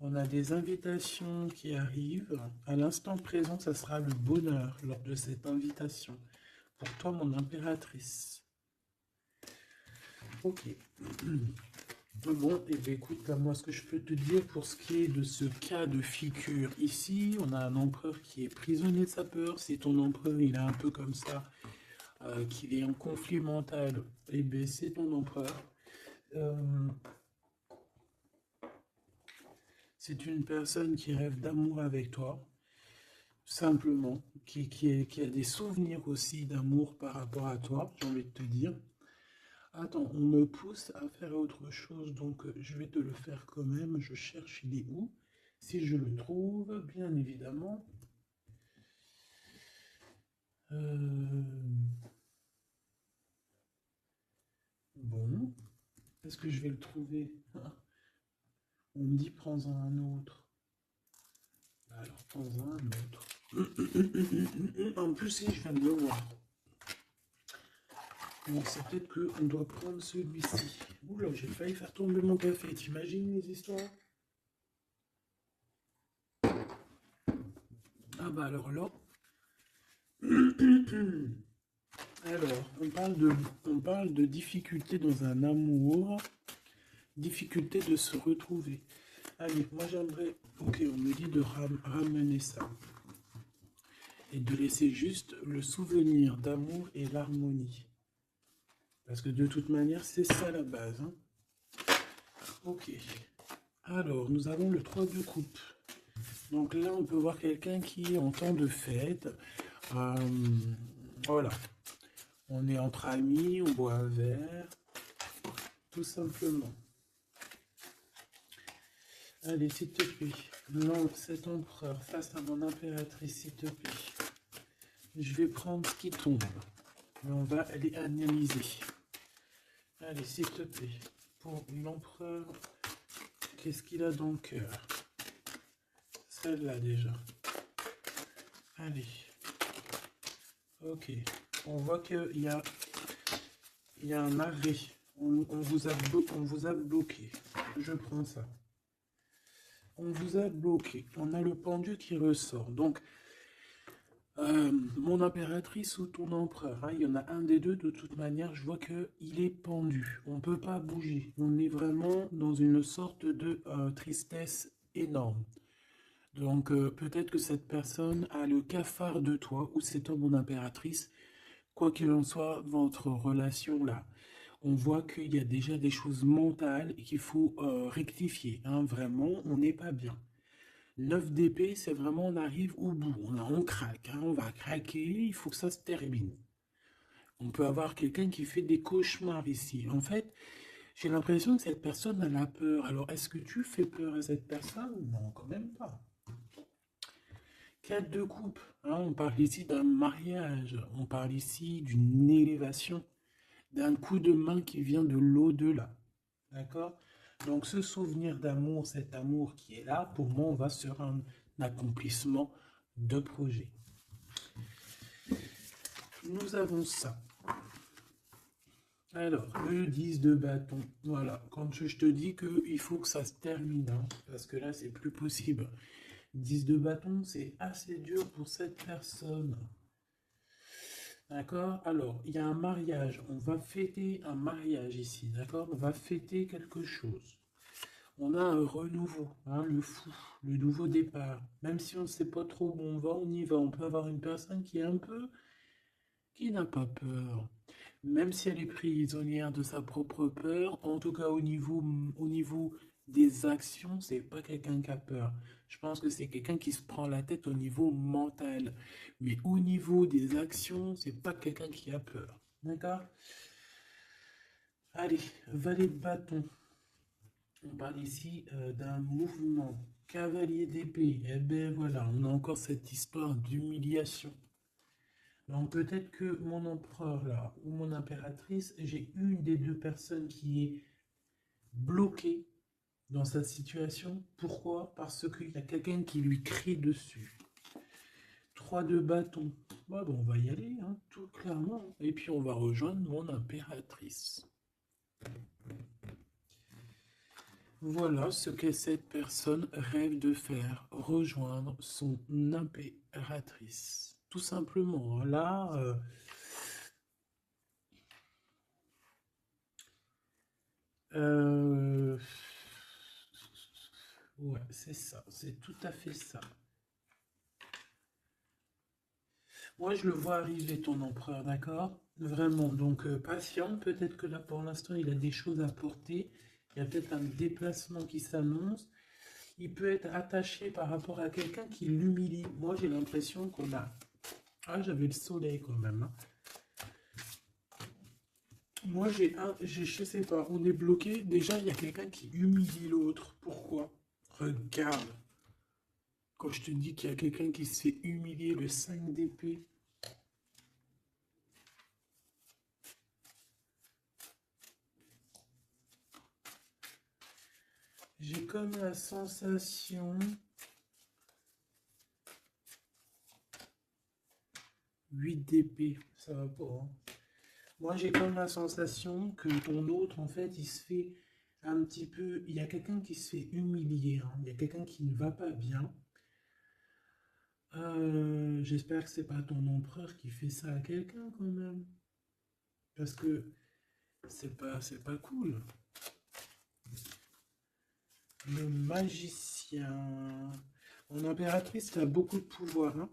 On a des invitations qui arrivent. À l'instant présent, ça sera le bonheur lors de cette invitation. Pour toi, mon impératrice. Ok. Bon, et bien écoute, là, moi, ce que je peux te dire pour ce qui est de ce cas de figure ici, on a un empereur qui est prisonnier de sa peur. Si ton empereur, il est un peu comme ça, qu'il est en conflit mental, et bien c'est ton empereur. C'est une personne qui rêve d'amour avec toi. simplement, qui a des souvenirs aussi d'amour par rapport à toi, j'ai envie de te dire. Attends, on me pousse à faire autre chose, donc je vais te le faire quand même. Je cherche, il est où? Si je le trouve, bien évidemment. Euh, Bon, est-ce que je vais le trouver? On me dit prends-en un autre. Alors, prends-en un autre. En plus, si je viens de le voir. Bon, c'est peut-être qu'on doit prendre celui-ci. Oula, j'ai failli faire tomber mon café. T'imagines les histoires? Ah bah alors là. Alors, on parle de difficulté dans un amour, difficulté de se retrouver. Allez, moi j'aimerais, ok, on me dit de ramener ça et de laisser juste le souvenir d'amour et l'harmonie. Parce que de toute manière, c'est ça la base, hein. Ok. Alors, nous avons le 3 de coupe. Donc là, on peut voir quelqu'un qui est en temps de fête. Euh, voilà. On est entre amis, on boit un verre. Tout simplement. Allez, s'il te plaît. Non, cet empereur face à mon impératrice, s'il te plaît. Je vais prendre ce qui tombe. Et on va aller analyser. Allez, s'il te plaît. Pour l'empereur, qu'est-ce qu'il a dans le cœur? Celle-là déjà. Allez. Ok. On voit qu'il y a un arrêt. On vous a bloqué. Je prends ça. On vous a bloqué. On a le pendu qui ressort. Donc, mon impératrice ou ton empereur, hein, il y en a un des deux, de toute manière, je vois qu'il est pendu. On ne peut pas bouger. On est vraiment dans une sorte de tristesse énorme. Donc, peut-être que cette personne a le cafard de toi, ou cet homme, mon impératrice. Quoi qu'il en soit, votre relation là, on voit qu'il y a déjà des choses mentales qu'il faut rectifier, hein. Vraiment, on n'est pas bien. 9 d'épée, c'est vraiment on arrive au bout, on craque, hein, on va craquer, il faut que ça se termine. On peut avoir quelqu'un qui fait des cauchemars ici. En fait, j'ai l'impression que cette personne elle a peur. Alors, est-ce que tu fais peur à cette personne? Non, quand même pas. 4 de coupe, hein, on parle ici d'un mariage, on parle ici d'une élévation, d'un coup de main qui vient de l'au-delà. D'accord? Donc ce souvenir d'amour, cet amour qui est là, pour moi, on va sur un accomplissement de projet. Nous avons ça. Alors, le 10 de bâton. Voilà, quand je te dis qu'il faut que ça se termine, hein, parce que là, c'est plus possible. 10 de bâton, c'est assez dur pour cette personne. D'accord? Alors, il y a un mariage. On va fêter un mariage ici. D'accord? On va fêter quelque chose. On a un renouveau, hein, le fou, le nouveau départ. Même si on ne sait pas trop où on va, on y va. On peut avoir une personne qui est un peu, qui n'a pas peur. Même si elle est prisonnière de sa propre peur, en tout cas au niveau des actions, c'est pas quelqu'un qui a peur. Je pense que c'est quelqu'un qui se prend la tête au niveau mental. Mais au niveau des actions, c'est pas quelqu'un qui a peur. D'accord? Allez, valet de bâton. On parle ici d'un mouvement. Cavalier d'épée. Eh bien voilà, on a encore cette histoire d'humiliation. Donc peut-être que mon empereur là, ou mon impératrice, j'ai une des deux personnes qui est bloquée dans cette situation. Pourquoi? Parce qu'il y a quelqu'un qui lui crie dessus. 3 de bâton. Bah, bon, on va y aller, hein, tout clairement. Et puis on va rejoindre mon impératrice. Voilà ce que cette personne rêve de faire, rejoindre son impératrice. Tout simplement, là, euh, ouais, c'est ça, c'est tout à fait ça. Moi, je le vois arriver, ton empereur, d'accord? Vraiment, donc patient, peut-être que là, pour l'instant, il a des choses à porter. Il y a peut-être un déplacement qui s'annonce. Il peut être attaché par rapport à quelqu'un qui l'humilie. Moi, j'ai l'impression qu'on a... Ah, j'avais le soleil quand même, hein. Moi, je sais pas, on est bloqué. Déjà, il y a quelqu'un qui humilie l'autre. Pourquoi? Regarde. Quand je te dis qu'il y a quelqu'un qui se fait humilier, le 5 d'épée. J'ai comme la sensation... 8 d'épée, ça va pas, hein. Moi, j'ai comme la sensation que ton autre, en fait, il se fait un petit peu... Il y a quelqu'un qui se fait humilier, hein. Il y a quelqu'un qui ne va pas bien. J'espère que c'est pas ton empereur qui fait ça à quelqu'un, quand même. Parce que c'est pas cool. Le magicien. Mon impératrice a beaucoup de pouvoir, hein.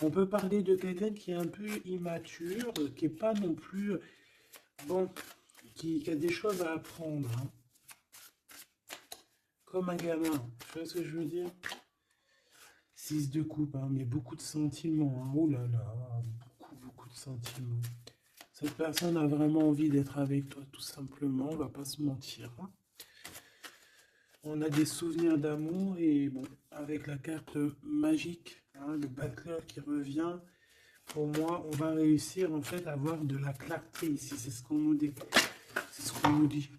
On peut parler de quelqu'un qui est un peu immature, qui est pas non plus... Bon, qui a des choses à apprendre, hein. Comme un gamin. Tu vois ce que je veux dire? 6 de coupe, hein, mais beaucoup de sentiments, hein. Oh là là, beaucoup de sentiments. Cette personne a vraiment envie d'être avec toi, tout simplement, on va pas se mentir, hein. On a des souvenirs d'amour et bon, avec la carte magique, hein, le battleur qui revient, pour moi, on va réussir en fait à avoir de la clarté ici, c'est ce qu'on nous dit. C'est ce qu'on nous dit.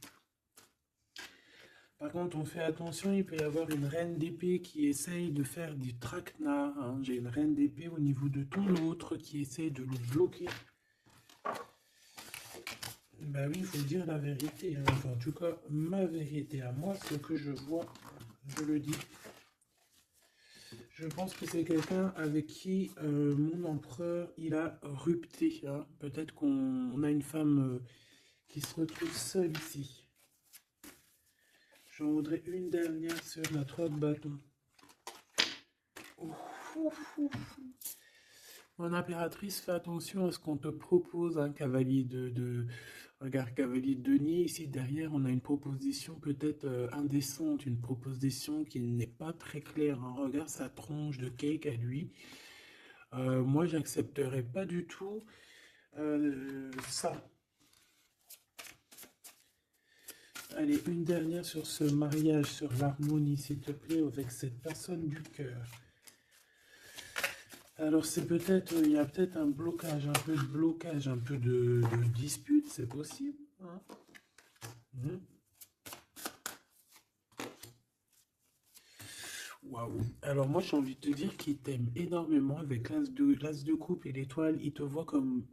Par contre, on fait attention, il peut y avoir une reine d'épée qui essaye de faire du traquenard, hein. J'ai une reine d'épée au niveau de ton autre qui essaye de le bloquer. Bah oui, il faut dire la vérité, hein. Enfin, en tout cas, ma vérité à moi, ce que je vois, je le dis. Je pense que c'est quelqu'un avec qui mon empereur, il a rupté, hein. Peut-être qu'on a une femme qui se retrouve seule ici. J'en voudrais une dernière sur la 3 de bâton. Ouf, ouf, ouf. Mon impératrice, fais attention à ce qu'on te propose, un cavalier Regarde, cavalier de Denis, ici derrière, on a une proposition peut-être indécente, une proposition qui n'est pas très claire, hein. Regarde sa tronche de cake à lui. Moi, j'accepterais pas du tout ça. Allez, une dernière sur ce mariage, sur l'harmonie, s'il te plaît, avec cette personne du cœur. Alors c'est peut-être, il y a peut-être un blocage, un peu de blocage, un peu de dispute, c'est possible, hein. Mhm. Waouh. Alors moi j'ai envie de te dire qu'il t'aime énormément avec l'as de coupe et l'étoile, il te voit comme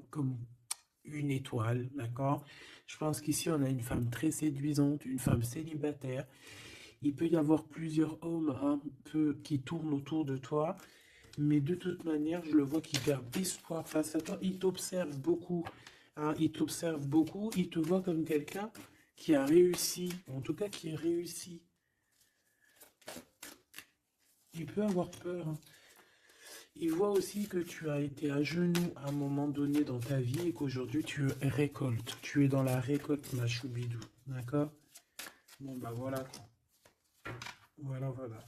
une étoile, d'accord? Je pense qu'ici on a une femme très séduisante, une femme célibataire. Il peut y avoir plusieurs hommes un peu qui tournent autour de toi. Mais de toute manière, je le vois qui perd espoir face à toi. Il t'observe beaucoup, hein, il t'observe beaucoup. Il te voit comme quelqu'un qui a réussi, en tout cas qui est réussi. Il peut avoir peur, hein. Il voit aussi que tu as été à genoux à un moment donné dans ta vie et qu'aujourd'hui tu récoltes. Tu es dans la récolte, ma choubidou. D'accord? Bon, bah voilà, quoi. Voilà, voilà.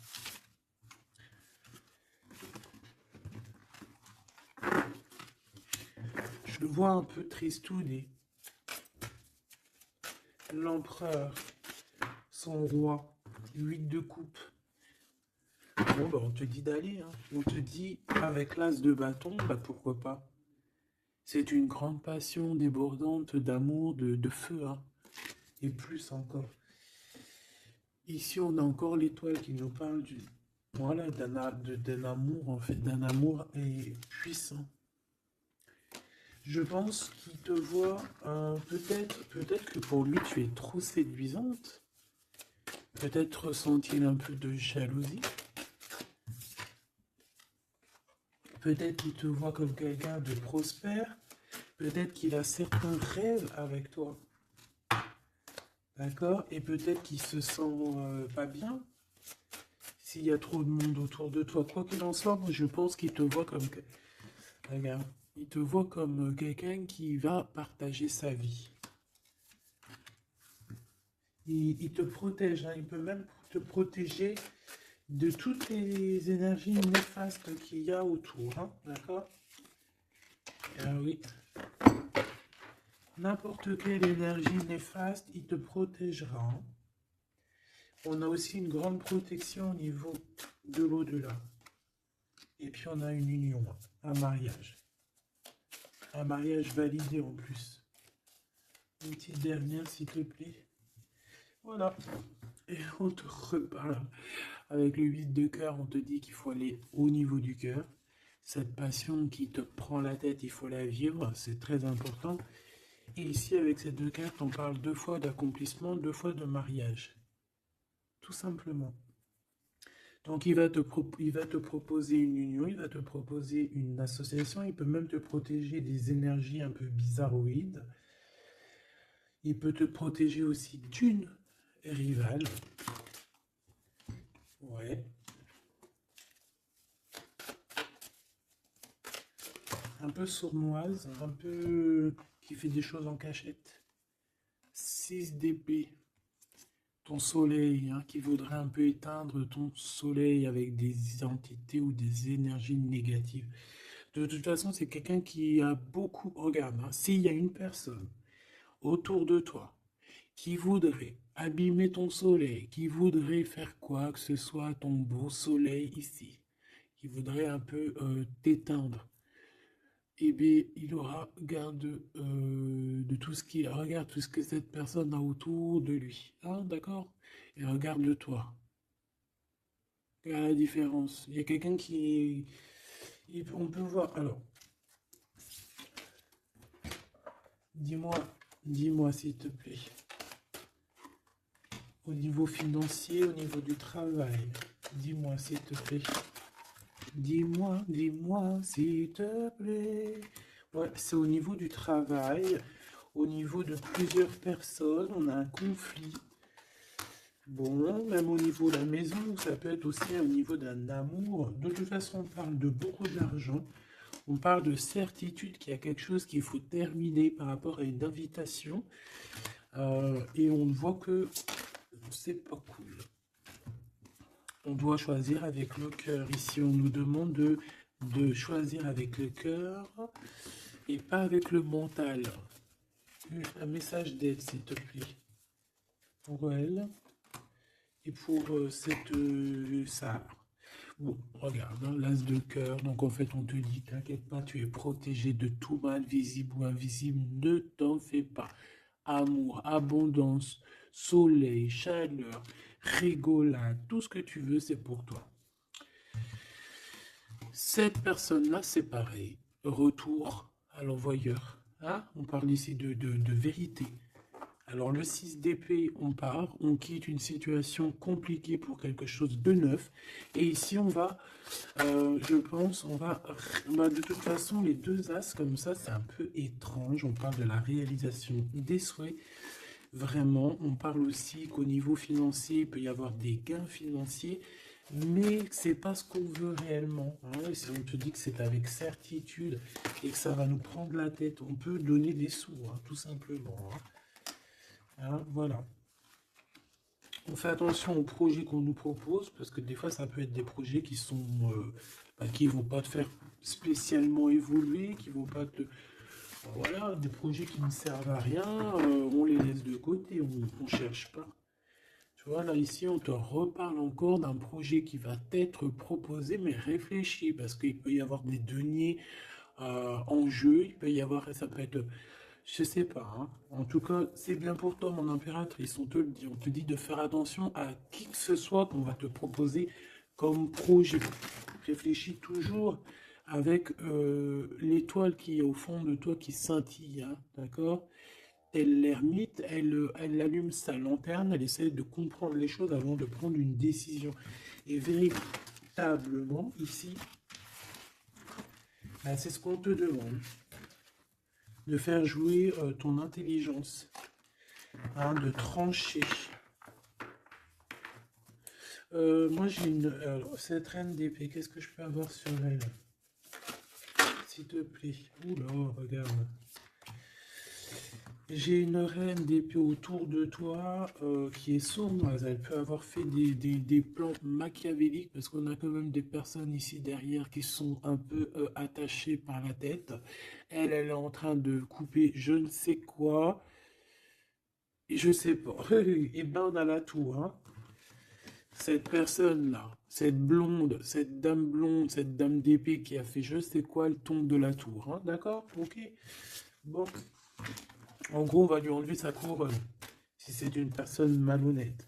Je le vois un peu tristoudé. L'empereur, son roi, 8 de coupe. Bon, bah, on te dit d'aller, hein. On te dit, avec l'as de bâton, bah, pourquoi pas. C'est une grande passion débordante d'amour, de feu, hein. Et plus encore. Ici, on a encore l'étoile qui nous parle voilà, d'un amour, en fait, d'un amour puissant. Je pense qu'il te voit, peut-être que pour lui, tu es trop séduisante. Peut-être ressent-il un peu de jalousie. Peut-être qu'il te voit comme quelqu'un de prospère. Peut-être qu'il a certains rêves avec toi. D'accord? Et peut-être qu'il se sent pas bien s'il y a trop de monde autour de toi. Quoi qu'il en soit, moi je pense qu'il te voit comme... Regarde, il te voit comme quelqu'un qui va partager sa vie. Il te protège, hein. Il peut même te protéger de toutes les énergies néfastes qu'il y a autour, hein, d'accord? Ah oui, n'importe quelle énergie néfaste, il te protégera, hein. On a aussi une grande protection au niveau de l'au-delà. Et puis on a une union, un mariage. Un mariage validé en plus. Une petite dernière, s'il te plaît. Voilà. Et on te reparle. Avec le 8 de cœur, on te dit qu'il faut aller au niveau du cœur. Cette passion qui te prend la tête, il faut la vivre. C'est très important. Et ici, avec ces deux cartes, on parle 2 fois d'accomplissement, 2 fois de mariage. Tout simplement. Donc, il va te proposer une union, il va te proposer une association, il peut même te protéger des énergies un peu bizarroïdes. Il peut te protéger aussi d'une rivale. Ouais. Un peu sournoise, un peu qui fait des choses en cachette. 6 d'épée. Ton soleil, hein, qui voudrait un peu éteindre ton soleil avec des entités ou des énergies négatives. De toute façon, c'est quelqu'un qui a beaucoup... Regarde, hein, s'il y a une personne autour de toi qui voudrait abîmer ton soleil, qui voudrait faire quoi que ce soit ton beau soleil ici, qui voudrait un peu t'éteindre, eh bien, il aura garde de tout ce qui... Regarde tout ce que cette personne a autour de lui. Hein, d'accord? Et regarde-toi. Regarde la différence. Il y a quelqu'un qui... On peut voir... Alors, dis-moi, dis-moi s'il te plaît. Au niveau financier, au niveau du travail. Dis-moi s'il te plaît. Dis-moi s'il te plaît. Ouais, c'est au niveau du travail, au niveau de plusieurs personnes, on a un conflit. Bon, même au niveau de la maison, ça peut être aussi au niveau d'un amour. De toute façon, on parle de beaucoup d'argent. On parle de certitude qu'il y a quelque chose qu'il faut terminer par rapport à une invitation. Et on voit que c'est pas cool. On doit choisir avec le cœur. Ici, on nous demande de choisir avec le cœur et pas avec le mental. Un message d'aide, s'il te plaît. Pour elle et pour cette ça. Bon, regarde, hein, l'as de cœur. Donc, en fait, on te dit, t'inquiète pas, tu es protégé de tout mal, visible ou invisible. Ne t'en fais pas. Amour, abondance, soleil, chaleur, rigolade, tout ce que tu veux, c'est pour toi. Cette personne-là, c'est pareil. Retour à l'envoyeur. Hein? On parle ici de vérité. Alors le 6 d'épée, on part, on quitte une situation compliquée pour quelque chose de neuf. Et ici, on va, je pense, de toute façon, les deux as comme ça, c'est un peu étrange. On parle de la réalisation des souhaits. Vraiment, on parle aussi qu'au niveau financier, il peut y avoir des gains financiers, mais c'est pas ce qu'on veut réellement. Hein. Si on te dit que c'est avec certitude et que ça va nous prendre la tête, on peut donner des sous, hein, tout simplement. Hein. Hein, voilà. On fait attention aux projets qu'on nous propose, parce que des fois, ça peut être des projets qui sont, qui vont pas te faire spécialement évoluer, qui vont pas te... Voilà, des projets qui ne servent à rien, on les laisse de côté, on ne cherche pas. Tu vois, là, ici, on te reparle encore d'un projet qui va t'être proposé, mais réfléchi, parce qu'il peut y avoir des deniers en jeu, il peut y avoir, ça peut être... Je sais pas, hein. En tout cas, c'est bien pour toi, mon impératrice. On te le dit. On te dit de faire attention à qui que ce soit qu'on va te proposer comme projet. Réfléchis toujours avec l'étoile qui est au fond de toi qui scintille, hein, d'accord? Telle l'ermite, elle allume sa lanterne, elle essaie de comprendre les choses avant de prendre une décision. Et véritablement, ici, ben, c'est ce qu'on te demande de faire jouer ton intelligence, hein, de trancher. Moi, j'ai une... cette reine d'épée, qu'est-ce que je peux avoir sur elle? S'il te plaît. Oula, regarde. J'ai une reine d'épée autour de toi qui est sournoise. Elle peut avoir fait des plans machiavéliques parce qu'on a quand même des personnes ici derrière qui sont un peu attachées par la tête. Elle, elle est en train de couper je ne sais quoi. Et je sais pas. Et ben on a la tour, hein. Cette personne-là, cette dame blonde, cette dame d'épée qui a fait je sais quoi, elle tombe de la tour, hein. D'accord? Ok. Bon. En gros, on va lui enlever sa couronne. Si c'est une personne malhonnête.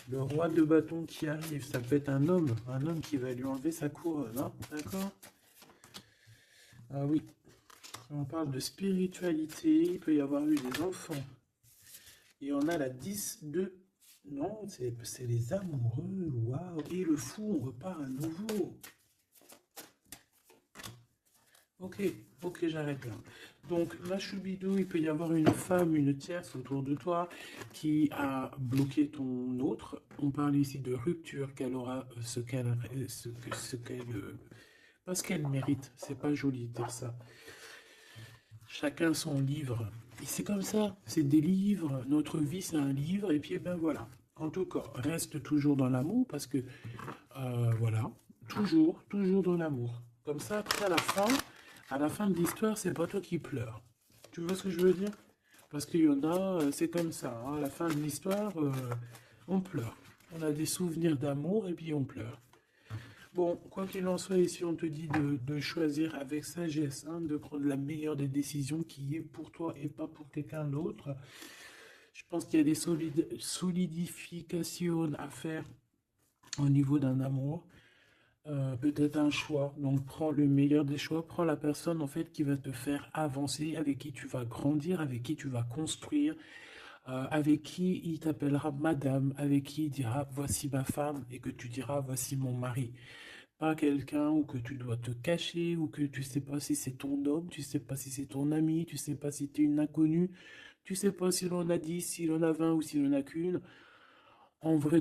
Le roi de bâton qui arrive, ça peut être un homme qui va lui enlever sa couronne, hein, d'accord? Ah oui, on parle de spiritualité, il peut y avoir eu des enfants. Et on a la 10 de... Non, c'est les amoureux, waouh! Et le fou, on repart à nouveau. Ok, ok, j'arrête là. Donc, Machubidou, il peut y avoir une femme, une tierce autour de toi qui a bloqué ton autre. On parle ici de rupture, qu'elle aura pas ce qu'elle mérite. C'est pas joli de dire ça. Chacun son livre. Et c'est comme ça, c'est des livres. Notre vie, c'est un livre. Et puis, eh ben voilà. En tout cas, reste toujours dans l'amour parce que, voilà, toujours, toujours dans l'amour. Comme ça, après, à la fin de l'histoire, c'est pas toi qui pleures. Tu vois ce que je veux dire? Parce qu'il y en a, c'est comme ça, hein. À la fin de l'histoire, on pleure. On a des souvenirs d'amour et puis on pleure. Bon, quoi qu'il en soit, ici, on te dit de choisir avec sagesse, hein, de prendre la meilleure des décisions qui est pour toi et pas pour quelqu'un d'autre. Je pense qu'il y a des solidifications à faire au niveau d'un amour. Peut-être un choix. Donc, prends le meilleur des choix. Prends la personne, en fait, qui va te faire avancer, avec qui tu vas grandir, avec qui tu vas construire, avec qui il t'appellera madame, avec qui il dira voici ma femme et que tu diras voici mon mari. Pas quelqu'un où que tu dois te cacher, ou que tu sais pas si c'est ton homme, tu sais pas si c'est ton ami, tu sais pas si tu es une inconnue, tu sais pas si l'on a 10, si l'on a 20 ou si l'on a qu'une. En vrai,